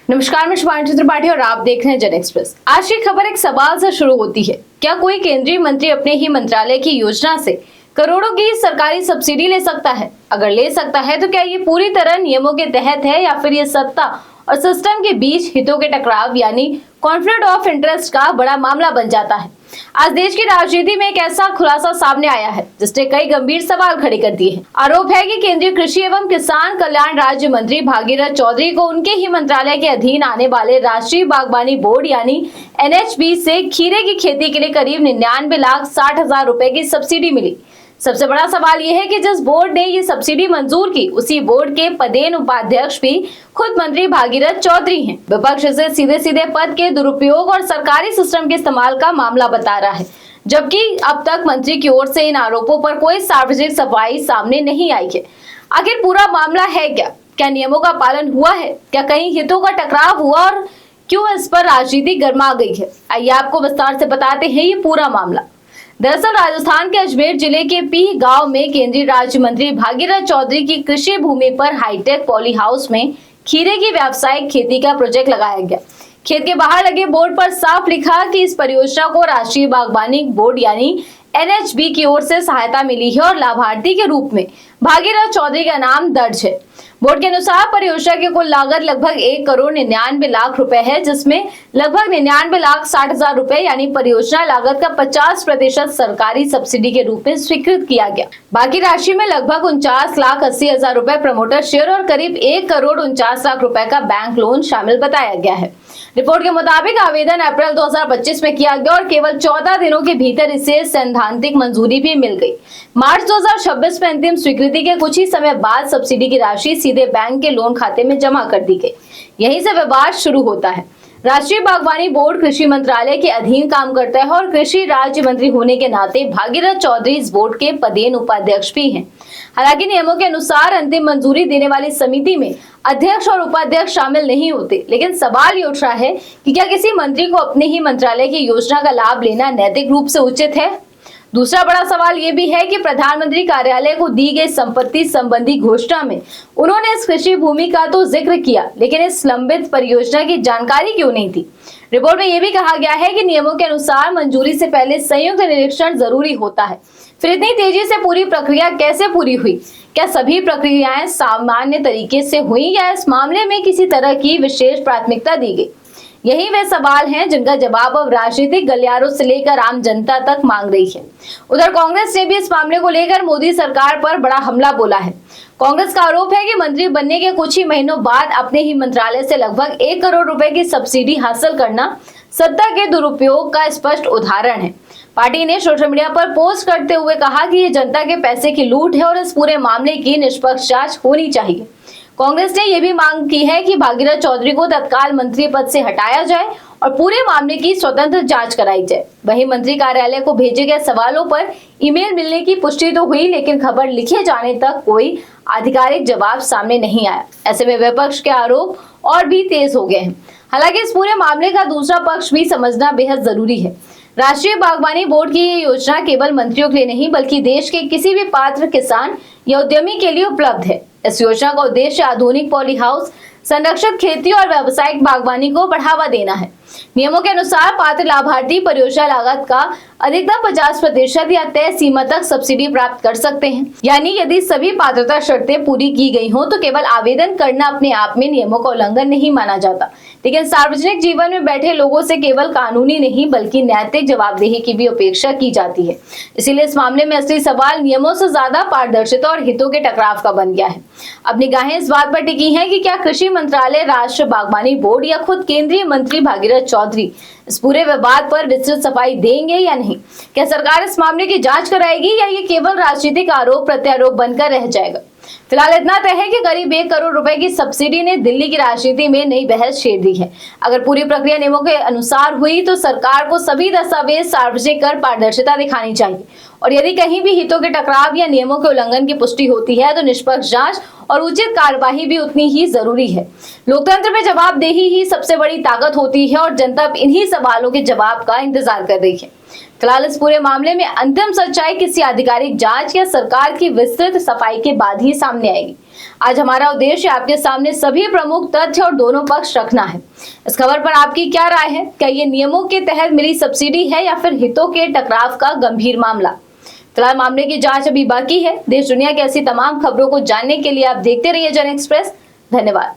नमस्कार, मैं शिवानी त्रिपाठी और आप देख रहे हैं जन एक्सप्रेस। आज की खबर एक सवाल से शुरू होती है। क्या कोई केंद्रीय मंत्री अपने ही मंत्रालय की योजना से करोड़ों की सरकारी सब्सिडी ले सकता है? अगर ले सकता है तो क्या ये पूरी तरह नियमों के तहत है या फिर ये सत्ता और सिस्टम के बीच हितों के टकराव यानी कॉन्फ्लिक्ट ऑफ इंटरेस्ट का बड़ा मामला बन जाता है? आज देश की राजनीति में एक ऐसा खुलासा सामने आया है जिसने कई गंभीर सवाल खड़े कर दिए हैं। आरोप है कि केंद्रीय कृषि एवं किसान कल्याण राज्य मंत्री भागीरथ चौधरी को उनके ही मंत्रालय के अधीन आने वाले राष्ट्रीय बागवानी बोर्ड यानी NHB से खीरे की खेती के लिए करीब 99,60,000 रुपए की सब्सिडी मिली। सबसे बड़ा सवाल यह है कि जिस बोर्ड ने ये सब्सिडी मंजूर की, उसी बोर्ड के पदेन उपाध्यक्ष भी खुद मंत्री भागीरथ चौधरी हैं। विपक्ष इसे सीधे सीधे पद के दुरुपयोग और सरकारी सिस्टम के इस्तेमाल का मामला बता रहा है, जबकि अब तक मंत्री की ओर से इन आरोपों पर कोई सार्वजनिक सफाई सामने नहीं आई है। आखिर पूरा मामला है क्या? क्या नियमों का पालन हुआ है? क्या कहीं हितों का टकराव हुआ और क्यों इस पर राजनीति गर्मा गई है? आइए आपको विस्तार से बताते हैं ये पूरा मामला। दरअसल राजस्थान के अजमेर जिले के पीह गांव में केंद्रीय राज्य मंत्री भागीरथ चौधरी की कृषि भूमि पर हाईटेक पॉली हाउस में खीरे की व्यावसायिक खेती का प्रोजेक्ट लगाया गया। खेत के बाहर लगे बोर्ड पर साफ लिखा कि इस परियोजना को राष्ट्रीय बागवानी बोर्ड यानी NHB की ओर से सहायता मिली है और लाभार्थी के रूप में भागीरथ चौधरी का नाम दर्ज है। बोर्ड के अनुसार परियोजना की कुल लागत लगभग 1,99,00,000 रुपए है, जिसमें लगभग 99,60,000 रुपए यानी परियोजना लागत का 50% सरकारी सब्सिडी के रूप में स्वीकृत किया गया। बाकी राशि में लगभग 49,80,000 रुपए प्रमोटर शेयर और करीब 1,49,00,000 रुपए का बैंक लोन शामिल बताया गया है। रिपोर्ट के मुताबिक आवेदन अप्रैल 2025 में किया गया और केवल 14 दिनों के भीतर इसे सैद्धांतिक मंजूरी भी मिल गई। मार्च 2026 में अंतिम स्वीकृति के कुछ ही समय बाद सब्सिडी की राशि सीधे बैंक के लोन खाते में जमा कर दी गई। यहीं से विवाद शुरू होता है। राष्ट्रीय बागवानी बोर्ड कृषि मंत्रालय के अधीन काम करता है और कृषि राज्य मंत्री होने के नाते भागीरथ चौधरी इस बोर्ड के पदेन उपाध्यक्ष भी हैं। हालांकि नियमों के अनुसार अंतिम मंजूरी देने वाली समिति में अध्यक्ष और उपाध्यक्ष शामिल नहीं होते, लेकिन सवाल ये उठ रहा है कि क्या किसी मंत्री को अपने ही मंत्रालय की योजना का लाभ लेना नैतिक रूप से उचित है? दूसरा बड़ा सवाल ये भी है कि प्रधानमंत्री कार्यालय को दी गई संपत्ति संबंधी घोषणा में उन्होंने इस कृषि भूमि का तो जिक्र किया, लेकिन इस लंबित परियोजना की जानकारी क्यों नहीं थी? रिपोर्ट में यह भी कहा गया है कि नियमों के अनुसार मंजूरी से पहले संयुक्त निरीक्षण जरूरी होता है। फिर इतनी तेजी से पूरी प्रक्रिया कैसे पूरी हुई? क्या सभी प्रक्रियाएं सामान्य तरीके से हुई या इस मामले में किसी तरह की विशेष प्राथमिकता दी गई? यही वे सवाल हैं जिनका जवाब अब राजनीतिक गलियारों से लेकर आम जनता तक मांग रही है। उधर कांग्रेस ने भी इस मामले को लेकर मोदी सरकार पर बड़ा हमला बोला है। कांग्रेस का आरोप है कि मंत्री बनने के कुछ ही महीनों बाद अपने ही मंत्रालय से लगभग 1 करोड़ रुपए की सब्सिडी हासिल करना सत्ता के दुरुपयोग का स्पष्ट उदाहरण है। पार्टी ने सोशल मीडिया पर पोस्ट करते हुए कहा कि ये जनता के पैसे की लूट है और इस पूरे मामले की निष्पक्ष जांच होनी चाहिए। कांग्रेस ने यह भी मांग की है कि भागीरथ चौधरी को तत्काल मंत्री पद से हटाया जाए और पूरे मामले की स्वतंत्र जांच कराई जाए। वहीं मंत्री कार्यालय को भेजे गए सवालों पर ईमेल मिलने की पुष्टि तो हुई, लेकिन खबर लिखे जाने तक कोई आधिकारिक जवाब सामने नहीं आया। ऐसे में विपक्ष के आरोप और भी तेज हो गए हैं। हालांकि इस पूरे मामले का दूसरा पक्ष भी समझना बेहद जरूरी है। राष्ट्रीय बागवानी बोर्ड की ये योजना केवल मंत्रियों के लिए नहीं, बल्कि देश के किसी भी पात्र किसान या उद्यमी के लिए उपलब्ध है। इस योजना का उद्देश्य आधुनिक पॉली हाउस, संरक्षित खेती और व्यावसायिक बागवानी को बढ़ावा देना है। नियमों के अनुसार पात्र लाभार्थी परियोजना लागत का अधिकतम 50% या तय सीमा तक सब्सिडी प्राप्त कर सकते हैं। यानी यदि सभी पात्रता शर्तें पूरी की गई हो तो केवल आवेदन करना अपने आप में नियमों का उल्लंघन नहीं माना जाता। लेकिन सार्वजनिक जीवन में बैठे लोगों से केवल कानूनी नहीं बल्कि नैतिक जवाबदेही की भी अपेक्षा की जाती है। इसीलिए इस मामले में असली सवाल नियमों से ज्यादा पारदर्शिता और हितों के टकराव का बन गया है। अब निगाहें इस बात पर टिकी हैं कि क्या कृषि मंत्रालय, राष्ट्रीय बागवानी बोर्ड या खुद केंद्रीय मंत्री भागीरथ चौधरी इस पूरे विवाद पर विस्तृत सफाई देंगे या नहीं? क्या सरकार इस मामले की जांच कराएगी या ये केवल राजनीतिक आरोप प्रत्यारोप बनकर रह जाएगा? फिलहाल इतना तय है कि करीब 1 करोड़ रुपए की सब्सिडी ने दिल्ली की राजनीति में नई बहस छेड़ दी है। अगर पूरी प्रक्रिया नियमों के अनुसार हुई तो सरकार को सभी दस्तावेज सार्वजनिक कर पारदर्शिता दिखानी चाहिए और यदि कहीं भी हितों के टकराव या नियमों के उल्लंघन की पुष्टि होती है तो निष्पक्ष जांच और उचित कार्यवाही भी उतनी ही जरूरी है। लोकतंत्र में जवाबदेही ही सबसे बड़ी ताकत होती है और जनता इन्हीं सवालों के जवाब का इंतजार कर रही है। फिलहाल इस पूरे मामले में अंतिम सच्चाई किसी आधिकारिक जांच या सरकार की विस्तृत सफाई के बाद ही सामने आएगी। आज हमारा उद्देश्य आपके सामने सभी प्रमुख तथ्य और दोनों पक्ष रखना है। इस खबर पर आपकी क्या राय है? क्या ये नियमों के तहत मिली सब्सिडी है या फिर हितों के टकराव का गंभीर मामला? फिलहाल मामले की जांच अभी बाकी है। देश दुनिया की ऐसी तमाम खबरों को जानने के लिए आप देखते रहिए जन एक्सप्रेस। धन्यवाद।